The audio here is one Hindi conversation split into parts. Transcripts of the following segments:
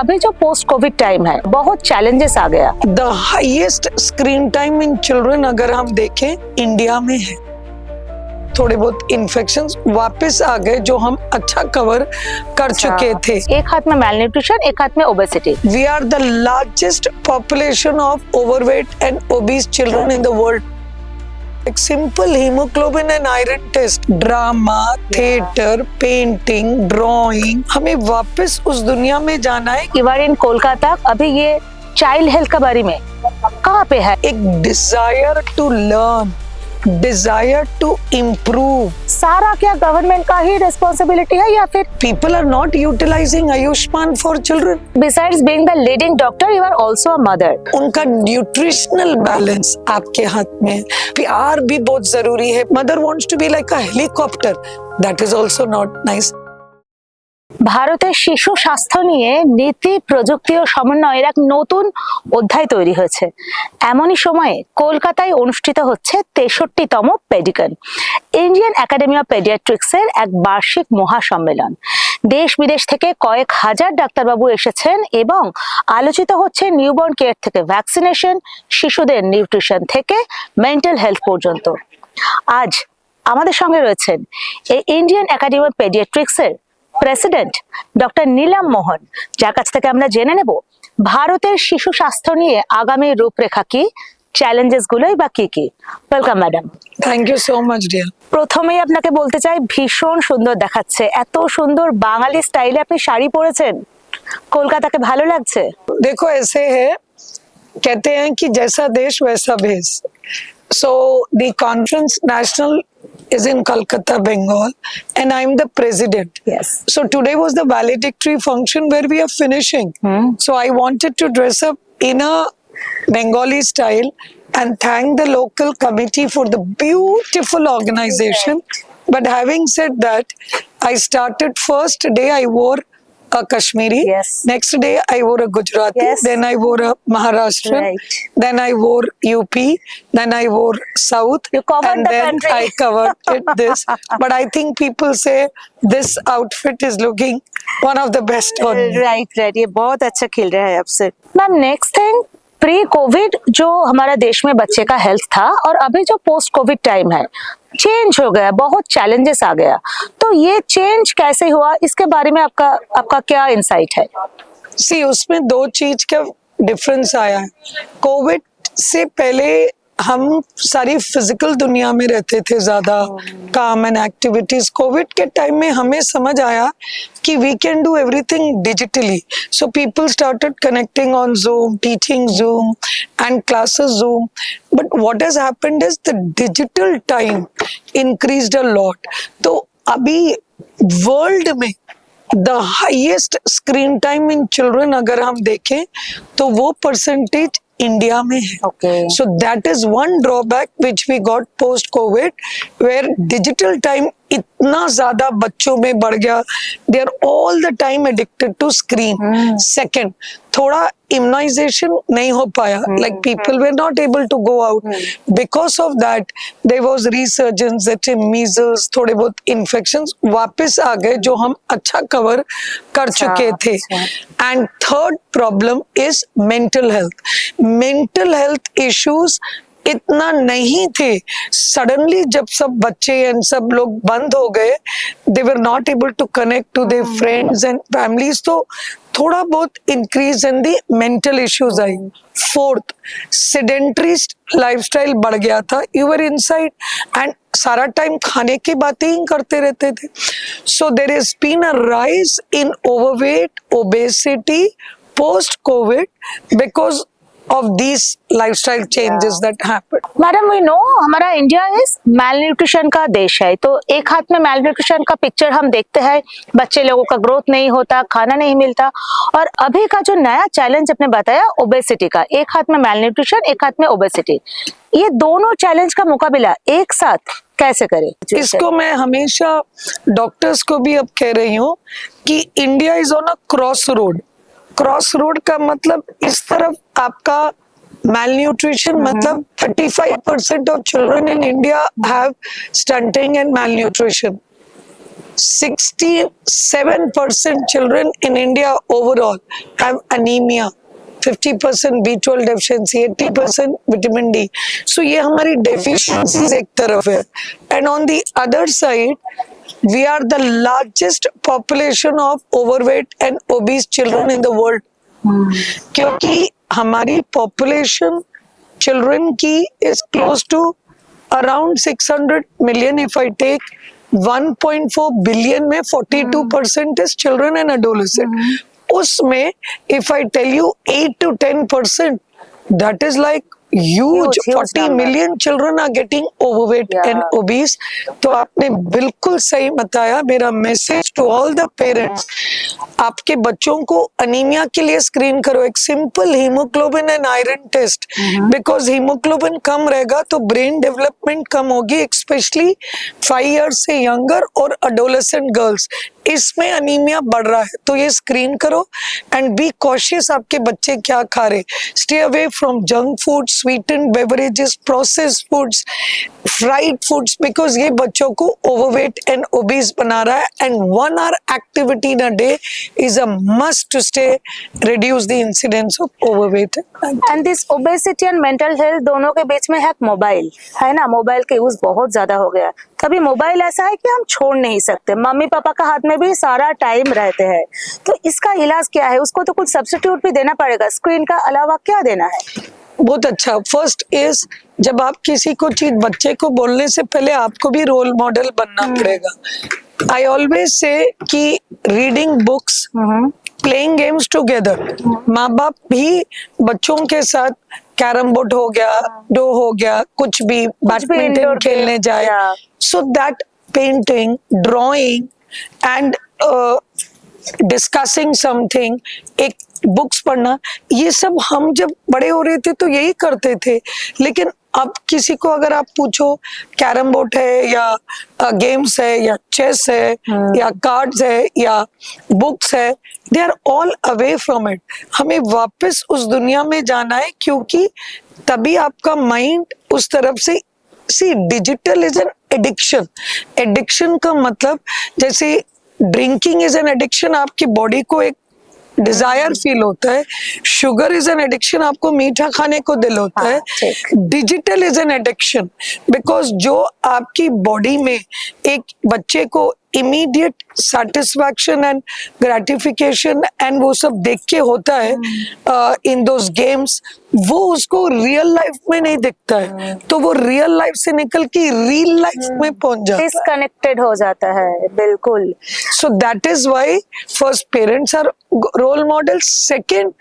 अभी जो पोस्ट कोविड टाइम है बहुत चैलेंजेस आ गया। The highest screen time in children अगर हम देखें इंडिया में है। थोड़े बहुत इन्फेक्शंस वापस आ गए जो हम अच्छा कवर कर चुके थे। एक हाथ में मैल न्यूट्रिशन, एक हाथ में obesity. We are the largest population of overweight and obese children in the world. एक simple haemoglobin and iron test, drama, theatre, painting, drawing, हमें वापस उस दुनिया में जाना है। यू आर इन कोलकाता, अभी ये चाइल्ड हेल्थ के बारे में कहाँ पे है? एक desire to learn, desire to improve, सारा क्या गवर्नमेंट का ही रिस्पॉन्सिबिलिटी है या फिर people are not utilizing Ayushman for children? besides being the leading doctor, you are also a mother. उनका न्यूट्रिशनल बैलेंस आपके हाथ में है। प्यार भी बहुत जरूरी है। Mother wants to be like a helicopter, that is also not nice. ভারতের শিশু স্বাস্থ্য নিয়ে নীতি, প্রযুক্তি ও সমন্বয়ের এক নতুন অধ্যায় তৈরি হয়েছে। এমনই সময়ে কলকাতায় অনুষ্ঠিত হচ্ছে 63তম পেডিকন, ইন্ডিয়ান একাডেমি অফ পেডিয়াট্রিক্সের এক বার্ষিক মহাসম্মেলন। দেশ বিদেশ থেকে কয়েক হাজার ডাক্তারবাবু এসেছেন এবং আলোচিত হচ্ছে নিউবর্ন কেয়ার থেকে ভ্যাকসিনেশন, শিশুদের নিউট্রিশন থেকে মেন্টাল হেলথ পর্যন্ত। আজ আমাদের সঙ্গে রয়েছেন এই ইন্ডিয়ান একাডেমি অফ পেডিয়াট্রিক্সের প্রেসিডেন্ট ডক্টর নীলম মোহন, যার কাছ থেকে আমরা জেনে নেব ভারতের শিশু স্বাস্থ্য নিয়ে আগামী রূপরেখা কি, চ্যালেঞ্জেস গুলোই বা কি কি। Welcome madam. Thank you so much dear. প্রথমেই আপনাকে বলতে চাই ভীষণ সুন্দর দেখাচ্ছে, এত সুন্দর বাঙালি স্টাইলে আপনি শাড়ি পরেছেন, কলকাতাকে ভালো লাগছে? देखो ऐसे है, कहते हैं कि जैसा देश वैसा भेष। So the conference national is in Kolkata, Bengal, and I'm the president. Yes. So today was the valedictory function where we are finishing. So I wanted to dress up in a Bengali style and thank the local committee for the beautiful organization. But having said that, I started first day I wore a Kashmiri. Yes. Next day I wore a Gujarati. Yes. Then I wore a Maharashtrian. Right. Then I wore UP. Then I wore South. You covered and the then country. I covered it this. But I think people say this outfit is looking one of the best on me. Right, ये बहुत अच्छा खिल रहा है आपसे। Ma'am next thing, pre Covid जो हमारा देश में बच्चे का हेल्थ था और अभी जो पोस्ट कोविड टाइम है चेंज हो गया, बहुत चैलेंजेस आ गया, तो ये चेंज कैसे हुआ, इसके बारे में आपका क्या इंसाइट है? सी उसमें दो चीज का डिफरेंस आया है। कोविड से पहले हम सारी फिजिकल दुनिया में रहते थे ज्यादा, काम एंड एक्टिविटीज। कोविड के टाइम में हमें समझ आया कि we can do everything digitally. So people started connecting on Zoom, teaching Zoom and classes Zoom. But what has happened is the digital time increased a lot. तो अभी वर्ल्ड में the highest screen time in children अगर हम देखें तो वो परसेंटेज इंडिया में है। Okay. So that is one drawback which we got post COVID, where digital time इतना ज्यादा बच्चों में बढ़ गया, they are all the time addicted to screen. Second, थोड़ा immunization नहीं हो पाया, like people were not able to go out. Because of that, there was resurgence, that measles, थोड़े बहुत infections वापस आ गए जो हम अच्छा कवर कर चुके थे। And third problem is mental health. Mental health issues इतना नहीं थे। सडनली जब सब बच्चे एंड सब लोग बंद हो गए, they were not able to connect to their friends and families, तो थोड़ा बहुत increase in the mental issues आई। फोर्थ, सेडेंटरी लाइफस्टाइल बढ़ गया था। यू वर इनसाइड एंड सारा टाइम खाने की बातें ही करते रहते थे। So there has been a rise in overweight, obesity post covid because of these lifestyle changes that happened. Madam we know हमारा इंडिया इज मैलन्यूट्रिशन का देश है, तो एक हाथ में मैलन्यूट्रिशन का पिक्चर हम देखते हैं, बच्चे लोगों का ग्रोथ नहीं होता, खाना नहीं मिलता, और अभी का जो नया चैलेंज आपने बताया ओबेसिटी का, एक हाथ में मैलन्यूट्रिशन, एक हाथ में ओबेसिटी, ये दोनों चैलेंज का मुकाबला एक साथ कैसे करें? इसको मैं हमेशा डॉक्टर्स को भी अब कह रही हूँ कि India is on a cross road. Cross road का मतलब इस तरफ आपका malnutrition, मतलब 35% of children in India have stunting and malnutrition. 67% children in India overall have anemia, 50% B12 deficiency, 80% vitamin D. So ये हमारी deficiencies एक तरफ है. And on the other side, we are the largest population of overweight and obese children in the world. क्योंकि हमारी population children की is close to around 600 million. If I take 1.4 billion में 42% is children and adolescent. उसमें if I tell you 8 to 10%, that is like huge. 40 number. million children are getting overweight and obese. तो आपने बिल्कुल सही बताया. मेरा message to all the parents, आपके बच्चों को अनीमिया के लिए स्क्रीन करो. एक simple haemoglobin and iron test, because haemoglobin कम रहेगा तो ब्रेन डेवलपमेंट कम होगी, स्पेशली 5 इयर्स से यंगर और अडोलेसेंट गर्ल्स. इसमें अनीमिया बढ़ रहा है तो ये स्क्रीन करो एंड बी कॉशियस. आपके बच्चे क्या खा रहे. Stay away from junk food, sweetened beverages, processed foods, fried foods, because ये बच्चों को ओवरवेट एंड ओबीस बना रहा है. And 1 hour activity in a day is a must to stay reduce the incidence of overweight. And this obesity and mental health दोनों के बीच में है मोबाइल, है ना. मोबाइल का यूज बहुत ज्यादा हो गया. कभी मोबाइल ऐसा है कि हम छोड़ नहीं सकते. मम्मी पापा का हाथ में भी सारा टाइम रहते हैं, तो इसका इलाज क्या है. उसको तो कुछ सब्स्टिट्यूट भी देना पड़ेगा. स्क्रीन का अलावा क्या देना है. बहुत अच्छा. फर्स्ट इज, जब आप किसी को चीज, बच्चे को बोलने से पहले आपको भी रोल मॉडल बनना पड़ेगा. आई ऑलवेज से कि reading books, playing games together. माँ बाप भी बच्चों के साथ कैरम बोर्ड हो गया, डो हो गया, कुछ भी बैडमिंटन खेलने जाए. So that painting, drawing and discussing something, एक बुक्स पढ़ना, ये सब हम जब बड़े हो रहे थे तो यही करते थे. लेकिन अब किसी को अगर आप पूछो कैरम बोर्ड है या गेम्स है या चेस है या कार्ड्स है या बुक्स है, they are all away from it. हमें वापस उस दुनिया में जाना है, क्योंकि तभी आपका माइंड उस तरफ से. See, digital is an addiction. Addiction का मतलब, जैसे ड्रिंकिंग इज एन एडिक्शन, आपकी बॉडी को एक डिजायर फील होता है. शुगर इज एन एडिक्शन, आपको मीठा खाने को दिल होता है. Digital is an addiction, because जो आपकी बॉडी में एक बच्चे को immediate satisfaction and gratification and वो सब देख के होता है इन दोस गेम्स, वो उसको रियल लाइफ में नहीं दिखता है. तो वो रियल लाइफ से निकल के रियल लाइफ में पहुंच जाता है, डिस्कनेक्टेड हो जाता है. बिल्कुल. So that is why first parents are role model. Second,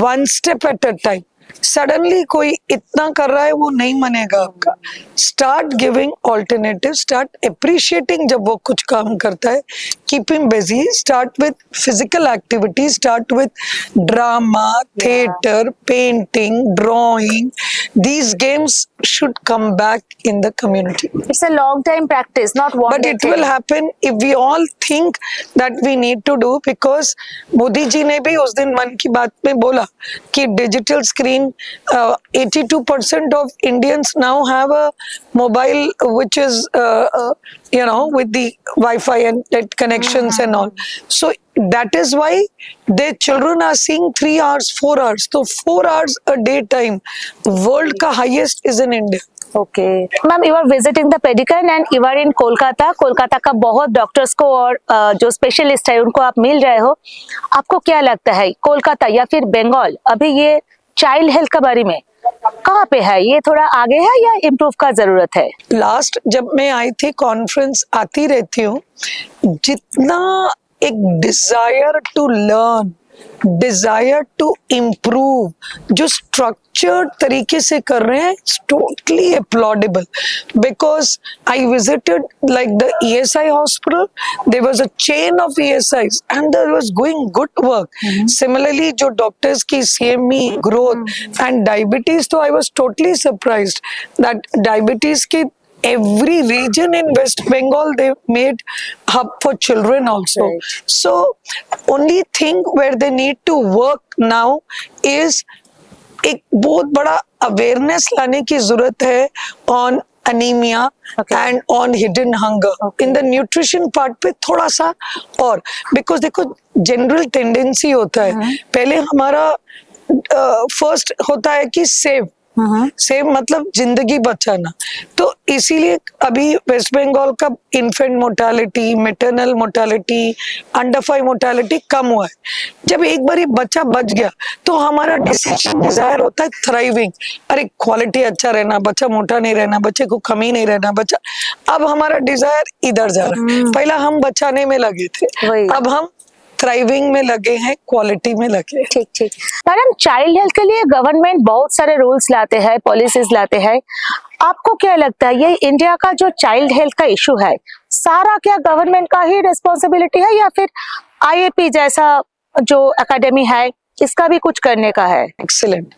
1 step at a time. Suddenly कोई इतना कर रहा है वो नहीं मानेगा आपका. Start giving alternative, start appreciating जब वो कुछ काम करता है. Keep him busy. Start with physical activity, start with drama, theatre, painting, drawing. These games should come back in the community. It's a long time practice, not one But day it will happen if we all think that we need to do, because Modi ji ने भी उस दिन मन की बात में बोला कि digital screen, 82% of Indians now have a mobile which is with the Wi-Fi and net connections and all. So that is why their children are seeing 3 hours, 4 hours. So 4 hours a day time, world का highest is in India. Okay ma'am, you are visiting the pedicon and you are in Kolkata. Kolkata का बहुत डॉक्टर्स को और जो स्पेशलिस्ट है उनको आप मिल रहे हो. आपको क्या लगता है, कोलकाता या फिर बंगाल अभी ये चाइल्ड हेल्थ के बारे में कहाँ पे है? ये थोड़ा आगे है या इम्प्रूव का जरूरत है? लास्ट जब मैं आई थी, कॉन्फ्रेंस आती रहती हूँ, जितना एक desire to learn, desire to improve जो स्ट्रक्चर्ड तरीके से कर रहे हैं, totally applaudable. Because I visited like the ESI hospital, there was a chain of ESIs and there was going good work. Similarly जो डॉक्टर्स की CME ग्रोथ एंड डायबिटीज, तो I was totally surprised that diabetes की every region in West Bengal they made hub for children also. Right. So only thing where they need to work now is एक बहुत बड़ा अवेयरनेस लाने की जरूरत है on anemia Okay. and on hidden hunger. Okay. In the nutrition part पे थोड़ा सा और, because देखो जनरल टेंडेंसी होता है, पहले हमारा फर्स्ट होता है कि सेव मतलब जिंदगी बचाना, तो इसीलिए अभी वेस्ट बंगाल का infant mortality, maternal mortality, under 5 mortality कम हुआ है। जब एक बार ये बच्चा बच गया तो हमारा डिजायर होता है थ्राइविंग, अरे क्वालिटी अच्छा रहना, बच्चा मोटा नहीं रहना, बच्चे को कमी नहीं रहना, बच्चा, अब हमारा डिजायर इधर जा रहा है। पहला हम बचाने में लगे थे, अब हम थ्राइविंग में लगे हैं, क्वालिटी में लगे हैं। ठीक ठीक। मैडम, चाइल्ड हेल्थ के लिए गवर्नमेंट बहुत सारे रूल्स लाते हैं, पॉलिसीज लाते हैं, आपको क्या लगता है ये इंडिया का जो चाइल्ड हेल्थ का इशू है, सारा क्या गवर्नमेंट का ही रिस्पॉन्सिबिलिटी है या फिर आईएपी जैसा जो एकेडमी है इसका भी कुछ करने का है? एक्सीलेंट।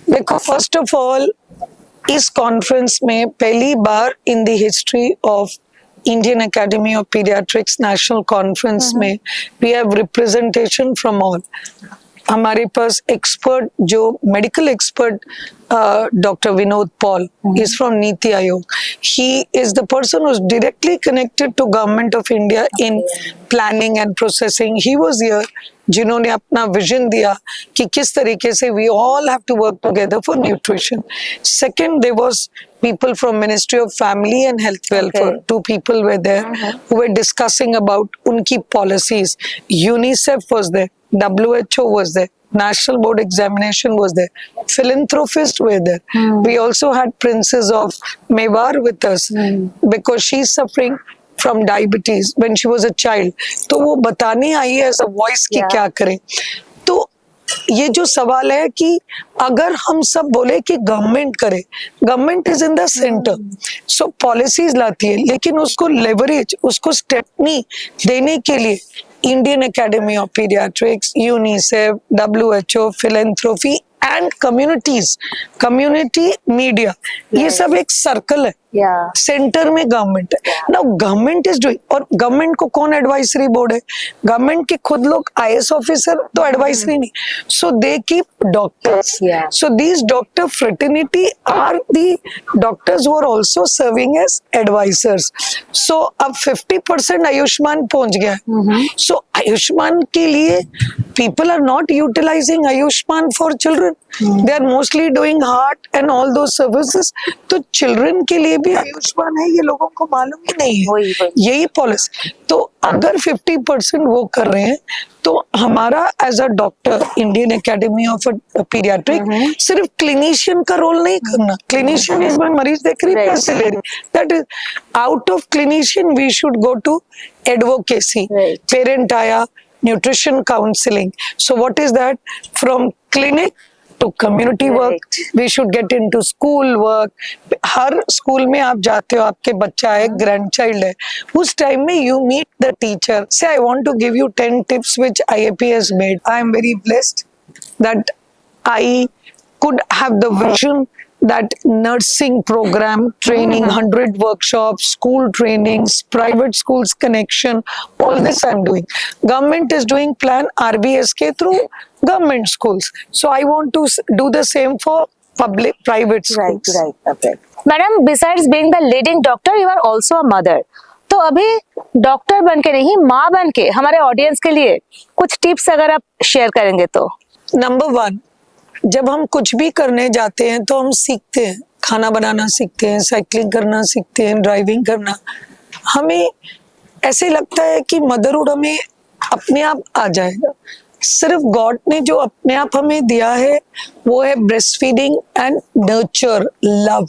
देखो, फर्स्ट ऑफ ऑल इस कॉन्फ्रेंस में पहली बार in the history of Indian Academy of Pediatrics National Conference में we have representation from all. हमारे पास एक्सपर्ट, जो medical expert doctor Vinod Paul is from NITI Aayog. He is the person who is directly connected to Government of India in planning and processing. He was here, जिन्होंने अपना विजन दिया कि किस तरीके से we all have to work together for nutrition. Second, there was people from Ministry of Family and Health Welfare. Okay. 2 people were there who were discussing about उनकी policies. UNICEF was there, WHO was there, National Board Examination was there, philanthropists were there. We also had Princess of Mewar with us because she's suffering from diabetes when she was a child. तो वो बताने आई है as a voice कि क्या करें। तो ये जो सवाल है कि अगर हम सब बोले कि गवर्नमेंट करे, government is in the centre, so policies लाती है, लेकिन उसको लेवरेज, उसको स्टेपनी देने के लिए Indian academy of paediatrics, UNICEF, WHO, philanthropy and communities, community media, ये सब एक सर्कल है। सेंटर में गवर्नमेंट है ना, गवर्नमेंट इज डूइंग। और गवर्नमेंट को कौन एडवाइजरी बोर्ड है? गवर्नमेंट के खुद लोग IAS ऑफिसर तो एडवाइजरी नहीं, so they keep doctors, so these doctor fraternity are the doctors who are also serving as advisers. So अब 50% आयुष्मान पहुंच गया, सो आयुष्मान के लिए people are not utilizing Ayushman for children. They are mostly doing heart and all those services. तो children के लिए भी आयुष्मान है, ये लोगों को मालूम ही नहीं है। यही पॉलिसी। तो अगर 50% वो कर रहे हैं, तो हमारा as a doctor, Indian academy of paediatric, सिर्फ क्लिनिशियन का रोल नहीं करना। क्लिनिशियन इज मैं मरीज देख रही, पैसे ले रही, that is out of clinician we should go to advocacy. Parent आया, nutrition counseling. So what is that? From clinic to community work, we should get into school work. Her school में आप जाते हो, आपके बच्चा है, ग्रैंड चाइल्ड है, उस टाइम में you meet the teacher. Say, I want to give you 10 tips which IAP has made. I am very blessed that I could have the vision that nursing program, training, 100 workshops, school trainings, private schools connection, all this I'm doing. Government is doing plan RBSK through government schools. So I want to do the same for public, private schools. Right. Madam, besides being the leading doctor, you are also a mother. तो अभी डॉक्टर बन के नहीं, माँ बन के हमारे ऑडियंस के लिए कुछ टिप्स अगर आप शेयर करेंगे तो। नंबर 1, जब हम कुछ भी करने जाते हैं तो हम सीखते हैं, खाना बनाना सीखते हैं, साइकिलिंग करना सीखते हैं, ड्राइविंग करना। हमें ऐसे लगता है कि मदरहुड हमें अपने आप आ जाएगा। सिर्फ गॉड ने जो अपने आप हमें दिया है वो है breast feeding and nurture, love,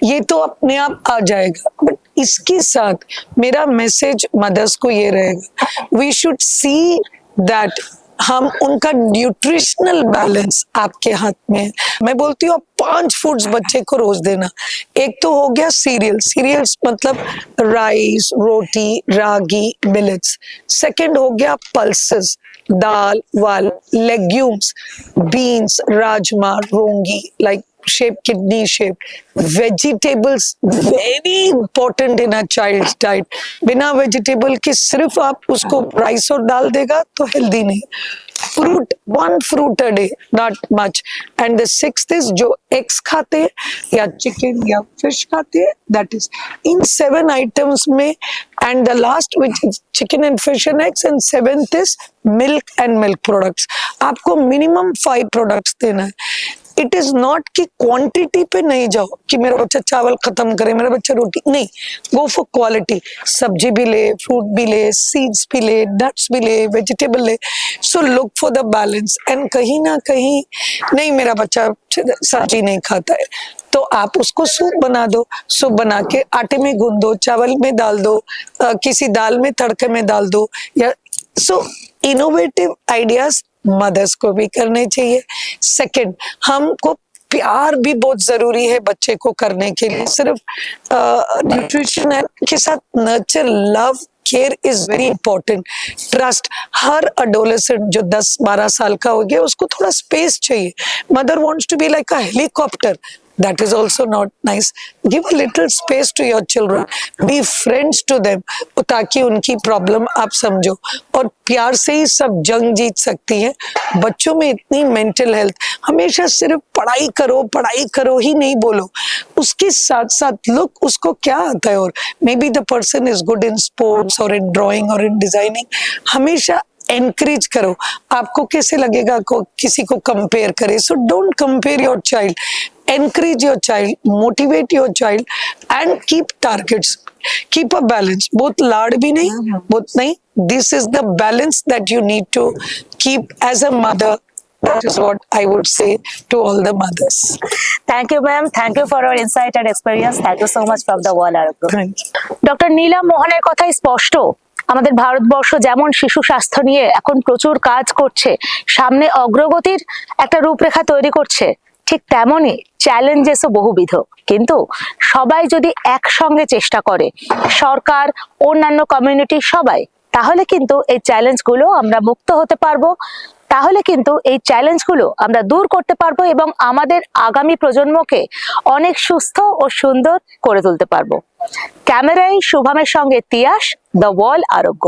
ये तो अपने आप आ जाएगा। बट इसके साथ मेरा मैसेज मदर्स को ये रहेगा, वी शुड सी दैट हम उनका न्यूट्रिशनल बैलेंस आपके हाथ में है। मैं बोलती हूँ 5 फूड्स बच्चे को रोज देना। एक तो हो गया सीरियल्स मतलब राइस, रोटी, रागी, मिलेट्स। सेकंड हो गया पल्सेस, दाल वाल, लेग्यूम्स, बीन्स, राजमा, रोंगी, like shape, kidney shape. Vegetables very important in a child's diet. बिना vegetable के सिर्फ आप उसको rice और दाल देगा तो healthy नहीं. Fruit, one fruit a day, not much. And the sixth is जो eggs खाते हैं या chicken या fish खाते हैं, that is in 7 items में. And the last which is chicken and fish and eggs, and seventh is milk and milk products. आपको minimum 5 products देना है. इट इज नॉट कि क्वांटिटी पे नहीं जाओ कि मेरा बच्चा चावल खत्म करे, मेरा बच्चा रोटी नहीं. Go for quality. सब्जी भी ले, फ्रूट भी ले, सीड्स भी ले, नट्स भी ले, वेजिटेबल ले. So look for the balance. And कहीं ना कहीं नहीं मेरा बच्चा सब्जी नहीं खाता है तो आप उसको सूप बना दो. सूप बना के आटे में गूंद दो, चावल में डाल दो, किसी दाल में तड़के में डाल दो. या सो इनोवेटिव आइडियाज मदर्स को भी करने चाहिए. सेकंड, हमको प्यार भी बहुत जरूरी है बच्चे को करने के लिए. सिर्फ न्यूट्रिशन के साथ nurture, love, care is very important. Trust. Her adolescent जो 10-12 साल का हो गया उसको थोड़ा स्पेस चाहिए. Mother wants to be like a helicopter. That is also not nice. Give a little space to your children. Be friends to them. ताकि उनकी प्रॉब्लम आप समझो. और प्यार से ही सब जंग जीत सकती है. बच्चों में इतनी मेंटल हेल्थ, हमेशा सिर्फ पढ़ाई करो ही नहीं बोलो. उसके साथ साथ लुक उसको क्या आता है. और may be the person is good in sports और इन ड्राइंग और इन डिजाइनिंग. हमेशा एनकरेज करो. आपको कैसे लगेगा को किसी को कंपेयर करे. So don't compare your child. Encourage your child, motivate your child, and keep targets. Keep a balance. बहुत लाड भी नहीं, बहुत नहीं. This is the balance that you need to keep as a mother. That is what I would say to all the mothers. Thank you, ma'am. Thank you for your insight and experience. Thank you so much from the World Arab Group. Thank you. Doctor Neela মোহনের কথাই স্পষ্ট. আমাদের ভারতবর্ষ যেমন শিশু স্বাস্থ্য নিয়ে এখন প্রচুর কাজ করছে, সামনে অগ্রগতির একটা রূপরেখা তৈরি করছে, ঠিক তেমনই চ্যালেঞ্জেসও বহুবিধ. কিন্তু সবাই যদি একসঙ্গে চেষ্টা করে, সরকার, অন্যান্য কমিউনিটি সবাই, তাহলে কিন্তু এই চ্যালেঞ্জগুলো আমরা মুক্ত হতে পারবো. তাহলে কিন্তু এই চ্যালেঞ্জগুলো আমরা দূর করতে পারবো এবং আমাদের আগামী প্রজন্মকে অনেক সুস্থ ও সুন্দর করে তুলতে পারবো. ক্যামেরায় শুভমের সঙ্গে তিয়াস, দ্য ওয়াল আরোগ্য.